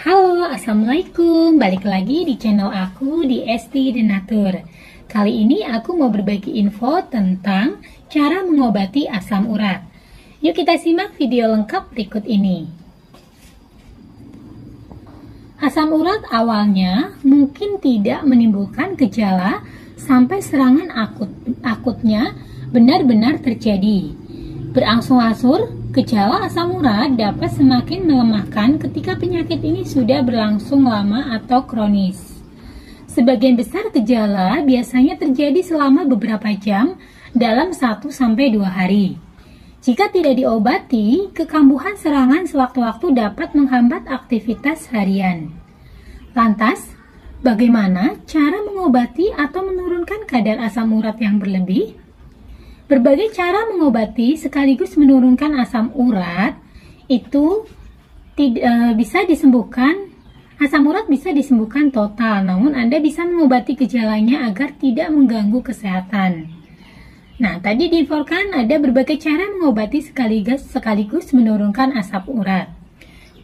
Halo, Assalamualaikum. Balik lagi di channel aku di Esti Denatur. Kali ini aku mau berbagi info tentang cara mengobati asam urat. Yuk kita simak video lengkap berikut ini. Asam urat awalnya mungkin tidak menimbulkan gejala sampai serangan akutnya benar-benar terjadi. Berangsur-angsur, gejala asam urat dapat semakin melemahkan ketika penyakit ini sudah berlangsung lama atau kronis. Sebagian besar gejala biasanya terjadi selama beberapa jam dalam 1-2 hari. Jika tidak diobati, kekambuhan serangan sewaktu-waktu dapat menghambat aktivitas harian. Lantas, bagaimana cara mengobati atau menurunkan kadar asam urat yang berlebih? Berbagai cara mengobati sekaligus menurunkan asam urat itu bisa disembuhkan. Asam urat bisa disembuhkan total, namun Anda bisa mengobati gejalanya agar tidak mengganggu kesehatan. Nah, tadi diinfokan ada berbagai cara mengobati sekaligus menurunkan asam urat.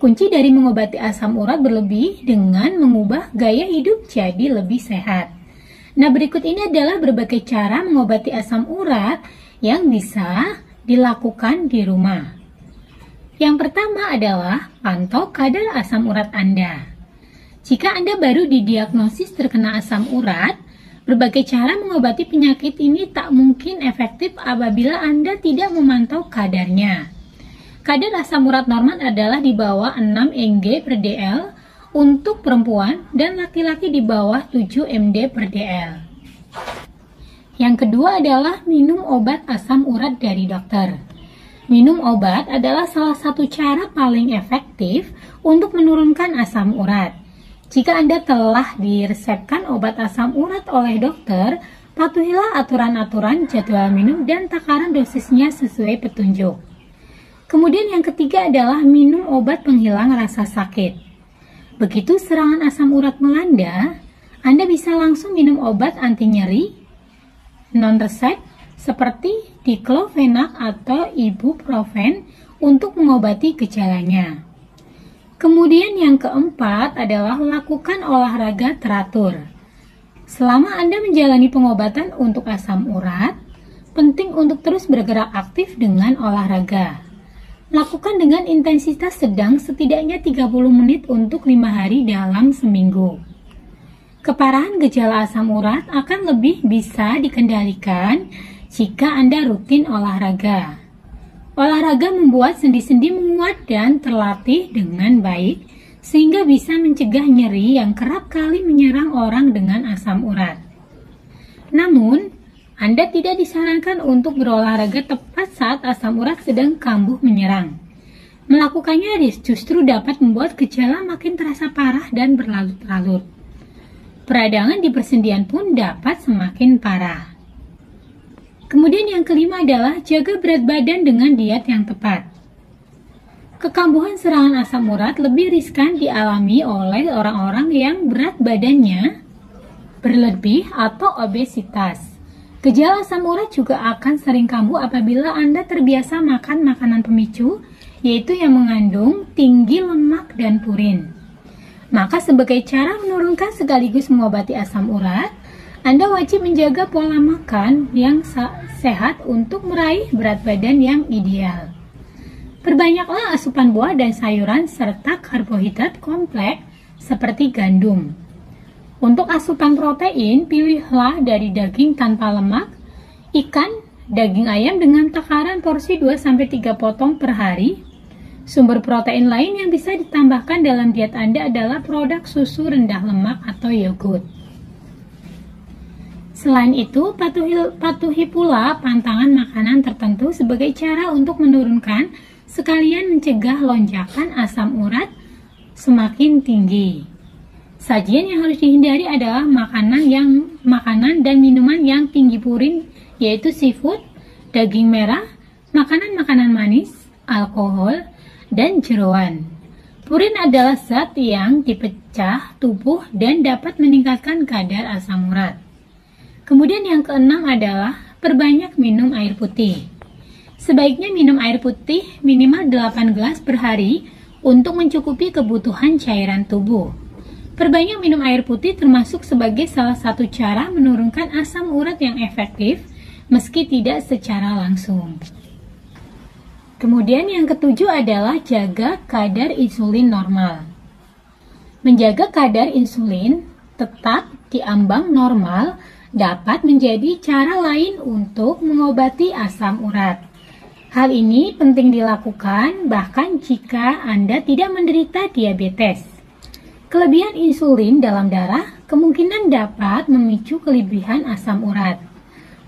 Kunci dari mengobati asam urat berlebih dengan mengubah gaya hidup jadi lebih sehat. Nah, berikut ini adalah berbagai cara mengobati asam urat yang bisa dilakukan di rumah. Yang pertama adalah pantau kadar asam urat Anda. Jika Anda baru didiagnosis terkena asam urat, berbagai cara mengobati penyakit ini tak mungkin efektif apabila Anda tidak memantau kadarnya. Kadar asam urat normal adalah di bawah 6 mg per dl untuk perempuan dan laki-laki di bawah 7 mg per dl. Yang kedua adalah minum obat asam urat dari dokter. Minum obat adalah salah satu cara paling efektif untuk menurunkan asam urat. Jika Anda telah diresepkan obat asam urat oleh dokter, patuhilah aturan-aturan jadwal minum dan takaran dosisnya sesuai petunjuk. Kemudian yang ketiga adalah minum obat penghilang rasa sakit. Begitu serangan asam urat melanda, Anda bisa langsung minum obat anti nyeri non-resep seperti diclofenac atau ibuprofen untuk mengobati gejalanya. Kemudian yang keempat adalah lakukan olahraga teratur. Selama Anda menjalani pengobatan untuk asam urat, penting untuk terus bergerak aktif dengan olahraga. Lakukan dengan intensitas sedang setidaknya 30 menit untuk 5 hari dalam seminggu. Keparahan gejala asam urat akan lebih bisa dikendalikan jika Anda rutin olahraga. Olahraga membuat sendi-sendi menguat dan terlatih dengan baik, sehingga bisa mencegah nyeri yang kerap kali menyerang orang dengan asam urat. Namun, Anda tidak disarankan untuk berolahraga tepat saat asam urat sedang kambuh menyerang. Melakukannya justru dapat membuat gejala makin terasa parah dan berlarut-larut. Peradangan di persendian pun dapat semakin parah. Kemudian yang kelima adalah jaga berat badan dengan diet yang tepat. Kekambuhan serangan asam urat lebih riskan dialami oleh orang-orang yang berat badannya berlebih atau obesitas. Gejala asam urat juga akan sering kambuh apabila Anda terbiasa makan makanan pemicu, yaitu yang mengandung tinggi lemak dan purin. Maka sebagai cara menurunkan sekaligus mengobati asam urat, Anda wajib menjaga pola makan yang sehat untuk meraih berat badan yang ideal. Perbanyaklah asupan buah dan sayuran serta karbohidrat kompleks seperti gandum. Untuk asupan protein, pilihlah dari daging tanpa lemak, ikan, daging ayam dengan takaran porsi 2-3 potong per hari. Sumber protein lain yang bisa ditambahkan dalam diet Anda adalah produk susu rendah lemak atau yogurt. Selain itu, patuhi pula pantangan makanan tertentu sebagai cara untuk menurunkan sekalian mencegah lonjakan asam urat semakin tinggi. Sajian yang harus dihindari adalah makanan dan minuman yang tinggi purin, yaitu seafood, daging merah, makanan-makanan manis, alkohol, dan jeroan. Purin adalah zat yang dipecah tubuh dan dapat meningkatkan kadar asam urat. Kemudian yang keenam adalah perbanyak minum air putih. Sebaiknya minum air putih minimal 8 gelas per hari untuk mencukupi kebutuhan cairan tubuh. Perbanyak minum air putih termasuk sebagai salah satu cara menurunkan asam urat yang efektif meski tidak secara langsung. Kemudian yang ketujuh adalah jaga kadar insulin normal. Menjaga kadar insulin tetap di ambang normal dapat menjadi cara lain untuk mengobati asam urat. Hal ini penting dilakukan bahkan jika Anda tidak menderita diabetes. Kelebihan insulin dalam darah kemungkinan dapat memicu kelebihan asam urat.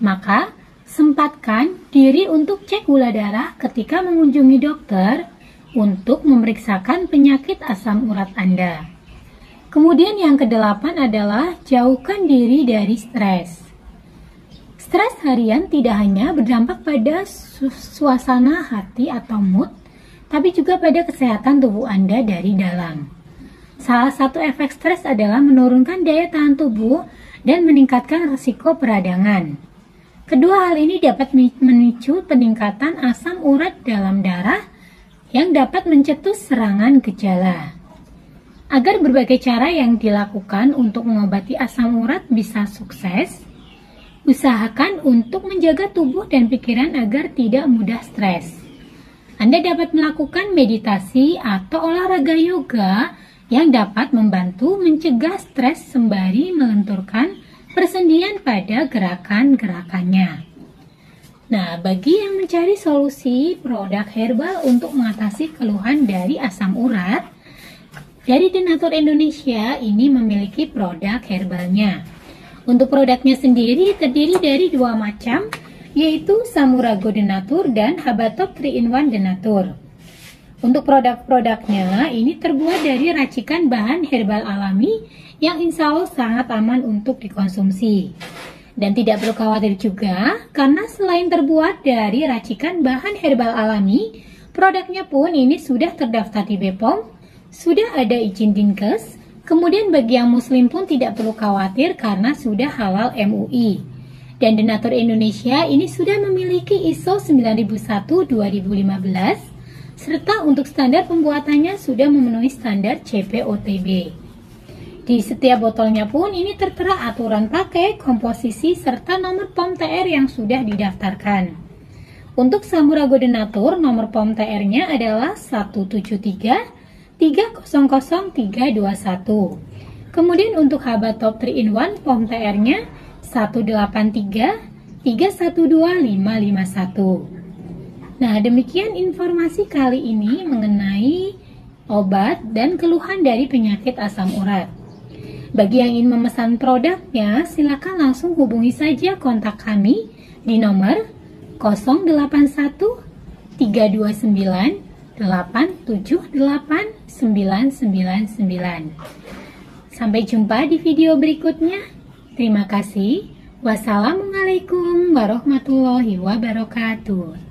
Maka, sempatkan diri untuk cek gula darah ketika mengunjungi dokter untuk memeriksakan penyakit asam urat Anda. Kemudian yang kedelapan adalah jauhkan diri dari stres. Stres harian tidak hanya berdampak pada suasana hati atau mood, tapi juga pada kesehatan tubuh Anda dari dalam. Salah satu efek stres adalah menurunkan daya tahan tubuh dan meningkatkan risiko peradangan. Kedua hal ini dapat memicu peningkatan asam urat dalam darah yang dapat mencetus serangan gejala. Agar berbagai cara yang dilakukan untuk mengobati asam urat bisa sukses, usahakan untuk menjaga tubuh dan pikiran agar tidak mudah stres. Anda dapat melakukan meditasi atau olahraga yoga yang dapat membantu mencegah stres sembari melenturkan persendian pada gerakan-gerakannya. Nah, bagi yang mencari solusi produk herbal untuk mengatasi keluhan dari asam urat, dari Denatur Indonesia ini memiliki produk herbalnya. Untuk produknya sendiri terdiri dari dua macam, yaitu Samurago Denatur dan Habatop 3-in-1 Denatur. Untuk produk-produknya ini terbuat dari racikan bahan herbal alami yang insya Allah sangat aman untuk dikonsumsi. Dan tidak perlu khawatir juga, karena selain terbuat dari racikan bahan herbal alami, produknya pun ini sudah terdaftar di BPOM, sudah ada izin Dinkes. Kemudian bagi yang muslim pun tidak perlu khawatir karena sudah halal MUI. Dan Denatur Indonesia ini sudah memiliki ISO 9001-2015, serta untuk standar pembuatannya sudah memenuhi standar CPOTB. Di setiap botolnya pun ini tertera aturan pakai, komposisi, serta nomor POM TR yang sudah didaftarkan. Untuk Samurago Denatur, nomor POM TR-nya adalah 173 300321. Kemudian untuk Habatop 3-in-1 POM TR-nya 183 312551. Nah, demikian informasi kali ini mengenai obat dan keluhan dari penyakit asam urat. Bagi yang ingin memesan produknya, silakan langsung hubungi saja kontak kami di nomor 081 329 878-999. Sampai jumpa di video berikutnya. Terima kasih. Wassalamualaikum warahmatullahi wabarakatuh.